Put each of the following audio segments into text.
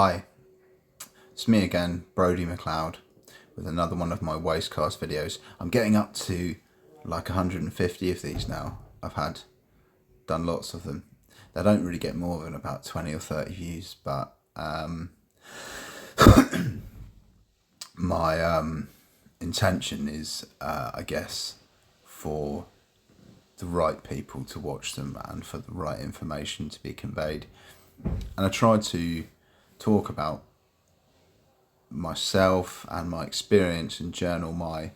Hi, it's me again, Brodie McLeod, with another one of my Wastecast videos. I'm getting up to like 150 of these now. I've done lots of them. They don't really get more than about 20 or 30 views, but my intention is, I guess, for the right people to watch them and for the right information to be conveyed. And I try to talk about myself and my experience and journal my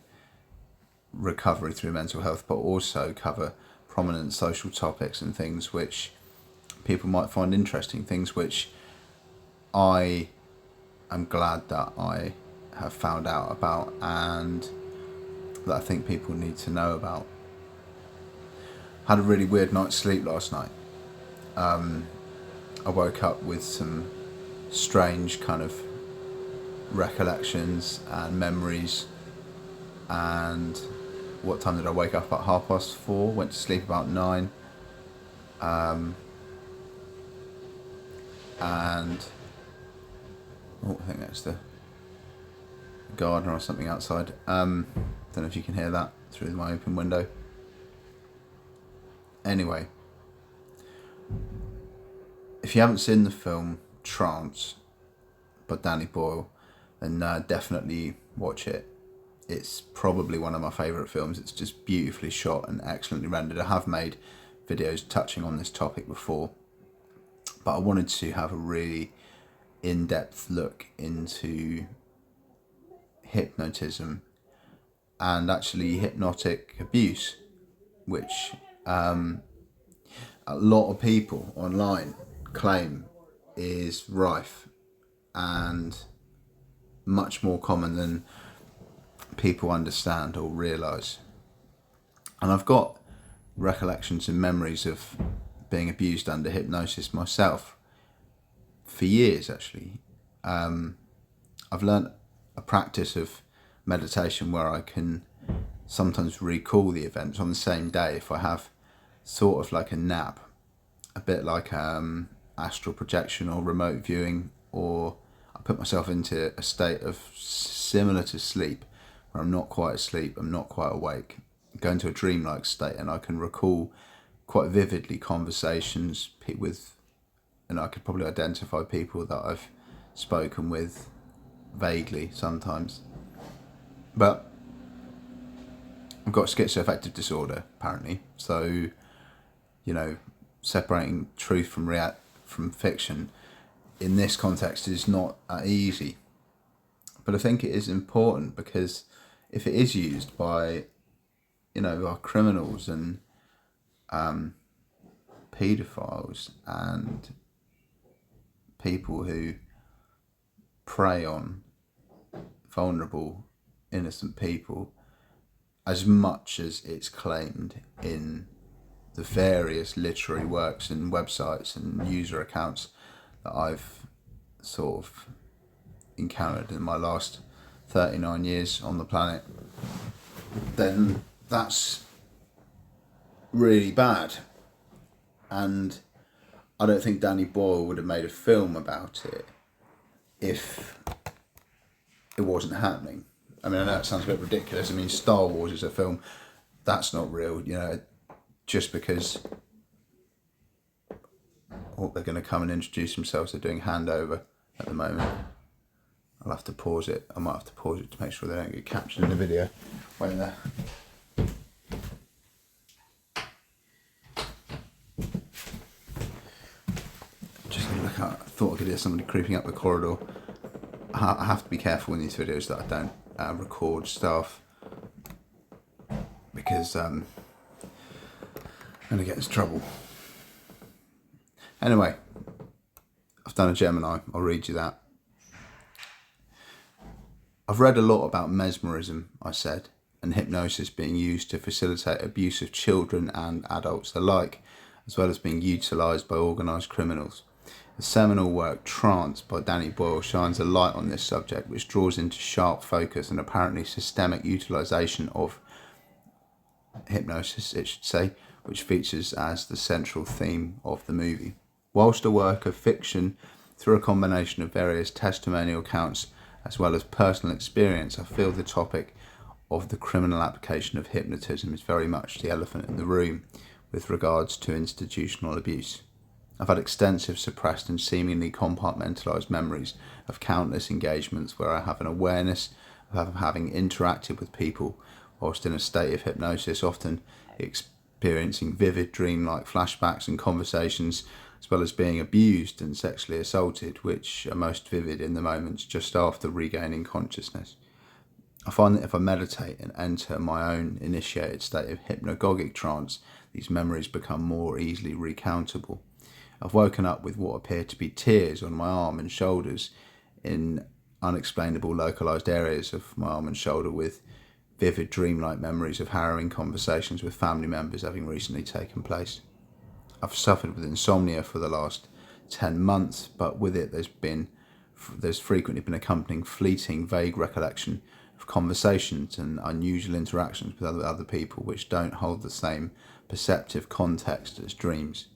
recovery through mental health, but also cover prominent social topics and things which people might find interesting, things which I am glad that I have found out about and that I think people need to know about. I had a really weird night's sleep last night. I woke up with some strange kind of recollections and memories. And what time did I wake up? At 4:30. Went to sleep about 9. And I think that's the gardener or something outside. Don't know if you can hear that through my open window. Anyway, if you haven't seen the film Trance by Danny Boyle, then definitely watch it. It's probably one of my favourite films. It's just beautifully shot and excellently rendered. I have made videos touching on this topic before, but I wanted to have a really in-depth look into hypnotism and actually hypnotic abuse, which a lot of people online claim is rife and much more common than people understand or realise. And I've got recollections and memories of being abused under hypnosis myself for years, actually. I've learnt a practice of meditation where I can sometimes recall the events on the same day if I have sort of like a nap, a bit like astral projection or remote viewing, or I put myself into a state of similar to sleep where I'm not quite asleep, I'm not quite awake, go into a dreamlike state, and I can recall quite vividly conversations with, and I could probably identify people that I've spoken with vaguely sometimes. But I've got schizoaffective disorder apparently, so separating truth from fiction in this context is not easy. But I think it is important because if it is used by our criminals and paedophiles and people who prey on vulnerable innocent people, as much as it's claimed in the various literary works and websites and user accounts that I've sort of encountered in my last 39 years on the planet, then that's really bad. And I don't think Danny Boyle would have made a film about it if it wasn't happening. I mean, I know it sounds a bit ridiculous. I mean, Star Wars is a film. That's not real, just because they're going to come and introduce themselves. They're doing handover at the moment. I'll have to pause it. I might have to pause it to make sure they don't get captured in the video when they're... Just look out. I thought I could hear somebody creeping up the corridor. I have to be careful in these videos that I don't record stuff because I'm going to get into trouble. Anyway, I've done a Gemini. I'll read you that. I've read a lot about mesmerism, I said, and hypnosis being used to facilitate abuse of children and adults alike, as well as being utilised by organised criminals. The seminal work Trance by Danny Boyle shines a light on this subject, which draws into sharp focus and apparently systemic utilisation of hypnosis, it should say, which features as the central theme of the movie. Whilst a work of fiction Through a combination of various testimonial accounts as well as personal experience, I feel the topic of the criminal application of hypnotism is very much the elephant in the room with regards to institutional abuse. I've had extensive suppressed and seemingly compartmentalised memories of countless engagements where I have an awareness of having interacted with people whilst in a state of hypnosis, often experiencing vivid dream-like flashbacks and conversations, as well as being abused and sexually assaulted, which are most vivid in the moments just after regaining consciousness. I find that if I meditate and enter my own initiated state of hypnagogic trance, these memories become more easily recountable. I've woken up with what appear to be tears on my arm and shoulders in unexplainable localised areas of my arm and shoulder, with vivid dreamlike memories of harrowing conversations with family members having recently taken place. I've suffered with insomnia for the last 10 months, but with it there's frequently been accompanying fleeting, vague recollection of conversations and unusual interactions with other people which don't hold the same perceptive context as dreams.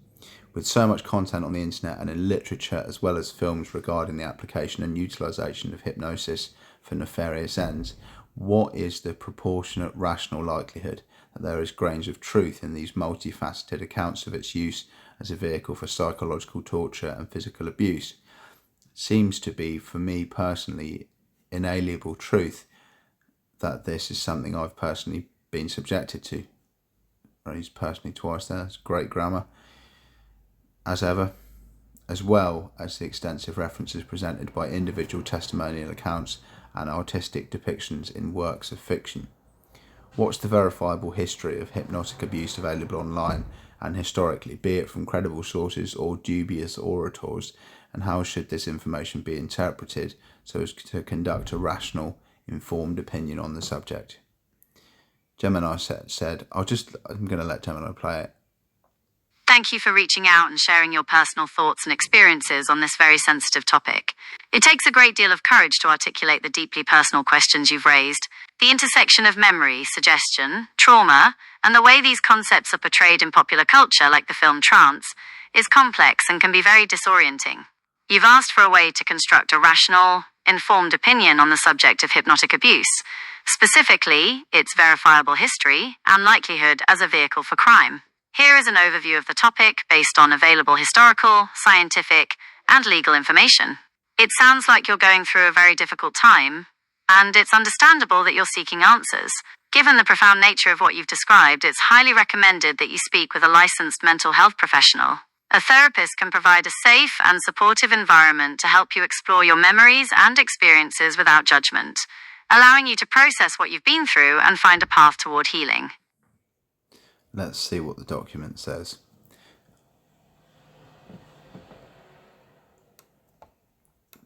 With so much content on the internet and in literature as well as films regarding the application and utilisation of hypnosis for nefarious ends, what is the proportionate rational likelihood that there is grains of truth in these multifaceted accounts of its use as a vehicle for psychological torture and physical abuse? It seems to be, for me personally, inalienable truth that this is something I've personally been subjected to. I used personally twice there, that's great grammar. As ever, as well as the extensive references presented by individual testimonial accounts and artistic depictions in works of fiction. What's the verifiable history of hypnotic abuse available online and historically, be it from credible sources or dubious orators, and how should this information be interpreted so as to conduct a rational, informed opinion on the subject? Gemini said, I'm going to let Gemini play it. Thank you for reaching out and sharing your personal thoughts and experiences on this very sensitive topic. It takes a great deal of courage to articulate the deeply personal questions you've raised. The intersection of memory, suggestion, trauma, and the way these concepts are portrayed in popular culture, like the film Trance, is complex and can be very disorienting. You've asked for a way to construct a rational, informed opinion on the subject of hypnotic abuse, specifically its verifiable history and likelihood as a vehicle for crime. Here is an overview of the topic based on available historical, scientific, and legal information. It sounds like you're going through a very difficult time, and it's understandable that you're seeking answers. Given the profound nature of what you've described, it's highly recommended that you speak with a licensed mental health professional. A therapist can provide a safe and supportive environment to help you explore your memories and experiences without judgment, allowing you to process what you've been through and find a path toward healing. Let's see what the document says.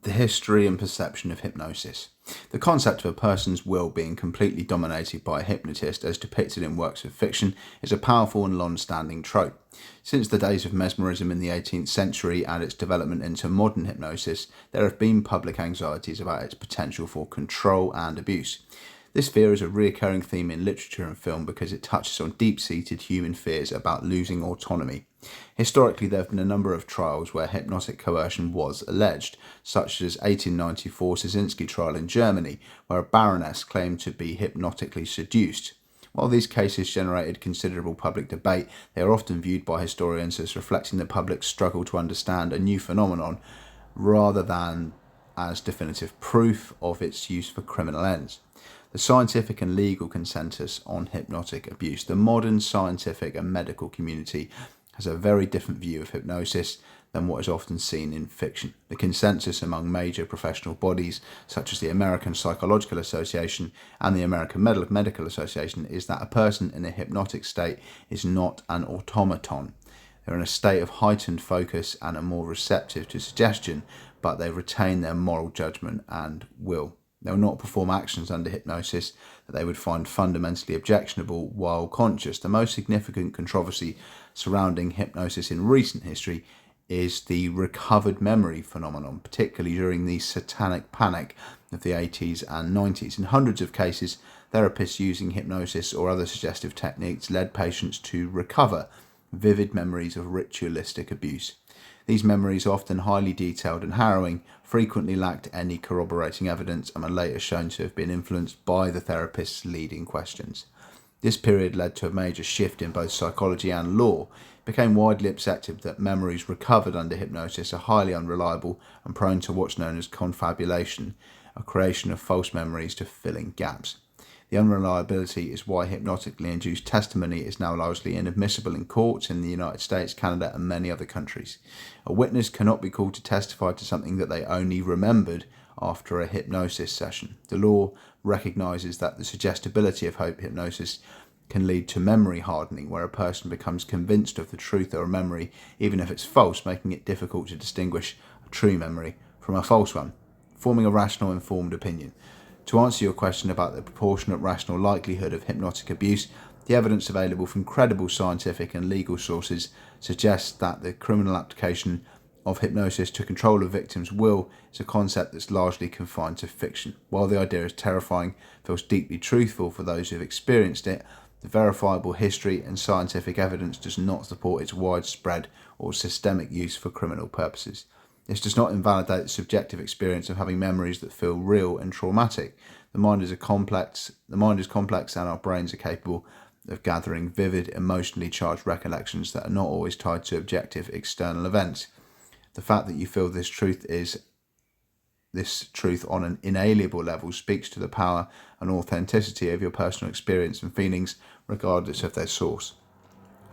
The history and perception of hypnosis. The concept of a person's will being completely dominated by a hypnotist, as depicted in works of fiction, is a powerful and long-standing trope. Since the days of mesmerism in the 18th century and its development into modern hypnosis, there have been public anxieties about its potential for control and abuse. This fear is a recurring theme in literature and film because it touches on deep-seated human fears about losing autonomy. Historically, there have been a number of trials where hypnotic coercion was alleged, such as 1894 Szynski trial in Germany, where a baroness claimed to be hypnotically seduced. While these cases generated considerable public debate, they are often viewed by historians as reflecting the public's struggle to understand a new phenomenon, rather than as definitive proof of its use for criminal ends. The scientific and legal consensus on hypnotic abuse. The modern scientific and medical community has a very different view of hypnosis than what is often seen in fiction. The consensus among major professional bodies, such as the American Psychological Association and the American Medical Association, is that a person in a hypnotic state is not an automaton. They're in a state of heightened focus and are more receptive to suggestion, but they retain their moral judgment and will. They will not perform actions under hypnosis that they would find fundamentally objectionable while conscious. The most significant controversy surrounding hypnosis in recent history is the recovered memory phenomenon, particularly during the satanic panic of the 80s and 90s. In hundreds of cases, therapists using hypnosis or other suggestive techniques led patients to recover vivid memories of ritualistic abuse. These memories, often highly detailed and harrowing, frequently lacked any corroborating evidence and were later shown to have been influenced by the therapist's leading questions. This period led to a major shift in both psychology and law. It became widely accepted that memories recovered under hypnosis are highly unreliable and prone to what's known as confabulation, a creation of false memories to fill in gaps. The unreliability is why hypnotically induced testimony is now largely inadmissible in courts in the United States, Canada, and many other countries. A witness cannot be called to testify to something that they only remembered after a hypnosis session. The law recognises that the suggestibility of hypnosis can lead to memory hardening, where a person becomes convinced of the truth of a memory, even if it's false, making it difficult to distinguish a true memory from a false one, forming a rational, informed opinion. To answer your question about the proportionate rational likelihood of hypnotic abuse, the evidence available from credible scientific and legal sources suggests that the criminal application of hypnosis to control a victim's will is a concept that's largely confined to fiction. While the idea is terrifying, feels deeply truthful for those who have experienced it, the verifiable history and scientific evidence does not support its widespread or systemic use for criminal purposes. This does not invalidate the subjective experience of having memories that feel real and traumatic. The mind is complex and our brains are capable of gathering vivid, emotionally charged recollections that are not always tied to objective external events. The fact that you feel this truth on an inalienable level speaks to the power and authenticity of your personal experience and feelings, regardless of their source.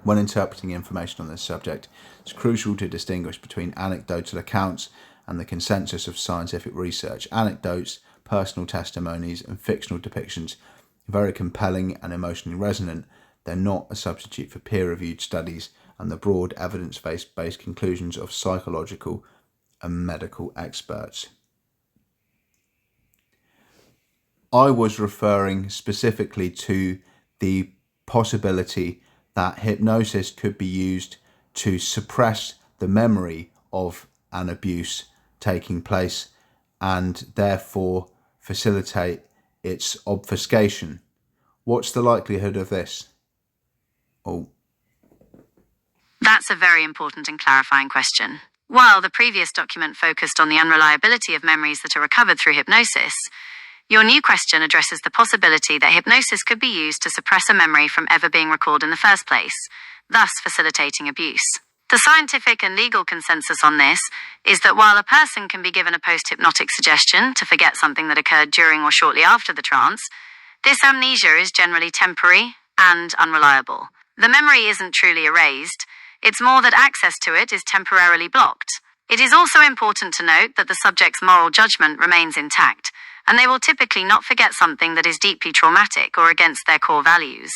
When interpreting information on this subject, it's crucial to distinguish between anecdotal accounts and the consensus of scientific research. Anecdotes, personal testimonies, and fictional depictions are very compelling and emotionally resonant. They're not a substitute for peer-reviewed studies and the broad evidence-based conclusions of psychological and medical experts. I was referring specifically to the possibility that hypnosis could be used to suppress the memory of an abuse taking place and therefore facilitate its obfuscation. What's the likelihood of this? That's a very important and clarifying question. While the previous document focused on the unreliability of memories that are recovered through hypnosis, your new question addresses the possibility that hypnosis could be used to suppress a memory from ever being recalled in the first place, thus facilitating abuse. The scientific and legal consensus on this is that while a person can be given a post-hypnotic suggestion to forget something that occurred during or shortly after the trance, this amnesia is generally temporary and unreliable. The memory isn't truly erased, it's more that access to it is temporarily blocked. It is also important to note that the subject's moral judgment remains intact, and they will typically not forget something that is deeply traumatic or against their core values.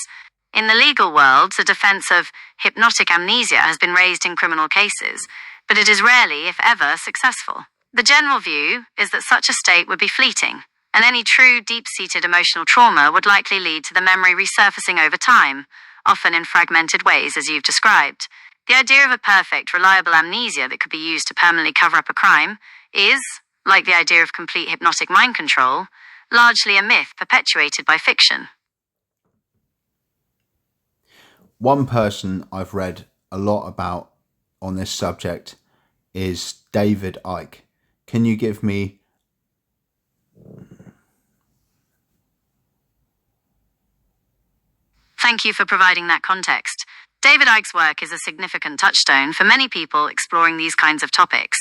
In the legal world, the defense of hypnotic amnesia has been raised in criminal cases, but it is rarely, if ever, successful. The general view is that such a state would be fleeting, and any true deep-seated emotional trauma would likely lead to the memory resurfacing over time, often in fragmented ways as you've described. The idea of a perfect, reliable amnesia that could be used to permanently cover up a crime is, like the idea of complete hypnotic mind control, largely a myth perpetuated by fiction. One person I've read a lot about on this subject is David Icke. Can you give me Thank you for providing that context. David Icke's work is a significant touchstone for many people exploring these kinds of topics.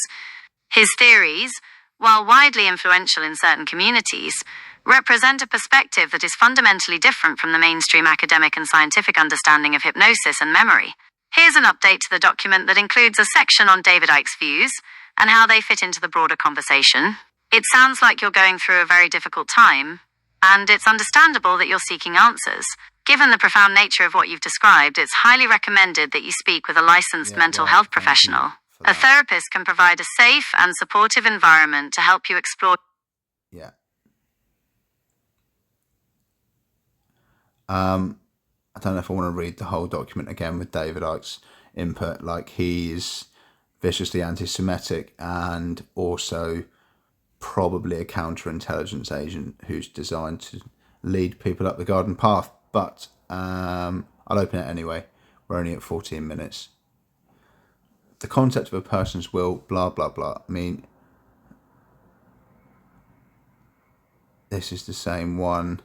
His theories, while widely influential in certain communities, represent a perspective that is fundamentally different from the mainstream academic and scientific understanding of hypnosis and memory. Here's an update to the document that includes a section on David Icke's views and how they fit into the broader conversation. It sounds like you're going through a very difficult time, and it's understandable that you're seeking answers. Given the profound nature of what you've described, it's highly recommended that you speak with a licensed mental health professional. A therapist can provide a safe and supportive environment to help you explore. I don't know if I want to read the whole document again with David Icke's input. Like, he's viciously anti-Semitic and also probably a counterintelligence agent who's designed to lead people up the garden path. But I'll open it anyway. We're only at 14 minutes. the concept of a person's will, blah, blah, blah. I mean, this is the same one.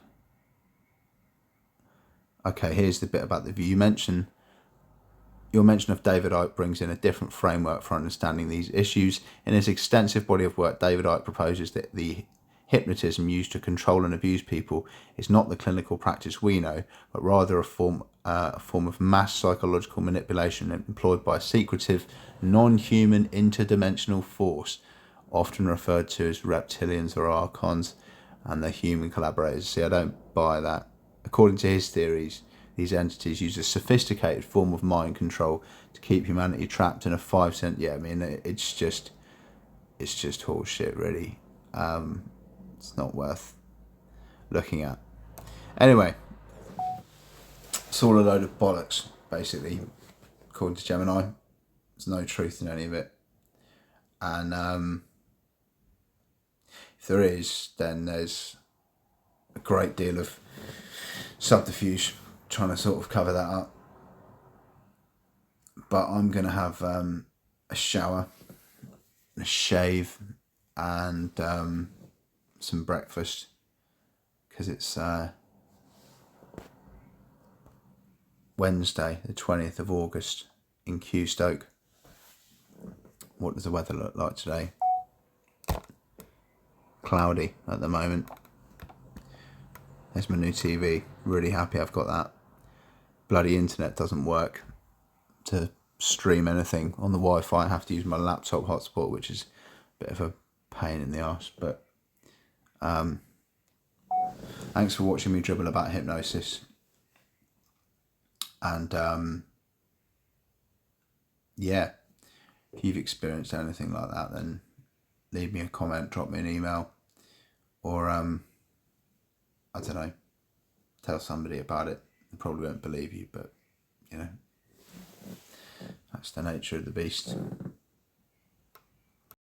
Okay, here's the bit about the view. Your mention of David Icke brings in a different framework for understanding these issues. In his extensive body of work, David Icke proposes that the hypnotism used to control and abuse people is not the clinical practice we know, but rather a form of mass psychological manipulation employed by a secretive, non-human interdimensional force, often referred to as reptilians or archons, and their human collaborators. See, I don't buy that. According to his theories, these entities use a sophisticated form of mind control to keep humanity trapped in a 5 cent. Yeah, I mean, it's just horseshit, really. It's not worth looking at. Anyway, it's all a load of bollocks, basically, according to Gemini. There's no truth in any of it. And if there is, then there's a great deal of subterfuge trying to sort of cover that up. But I'm going to have a shower, a shave, and some breakfast, because it's Wednesday, the 20th of August in Kew Stoke. What does the weather look like today? Cloudy at the moment. There's my new TV. Really happy I've got that. Bloody internet doesn't work to stream anything on the Wi-Fi. I have to use my laptop hotspot, which is a bit of a pain in the arse. But thanks for watching me dribble about hypnosis. And yeah, if you've experienced anything like that, then leave me a comment, drop me an email, or I don't know, tell somebody about it. They probably won't believe you, but you know, that's the nature of the beast.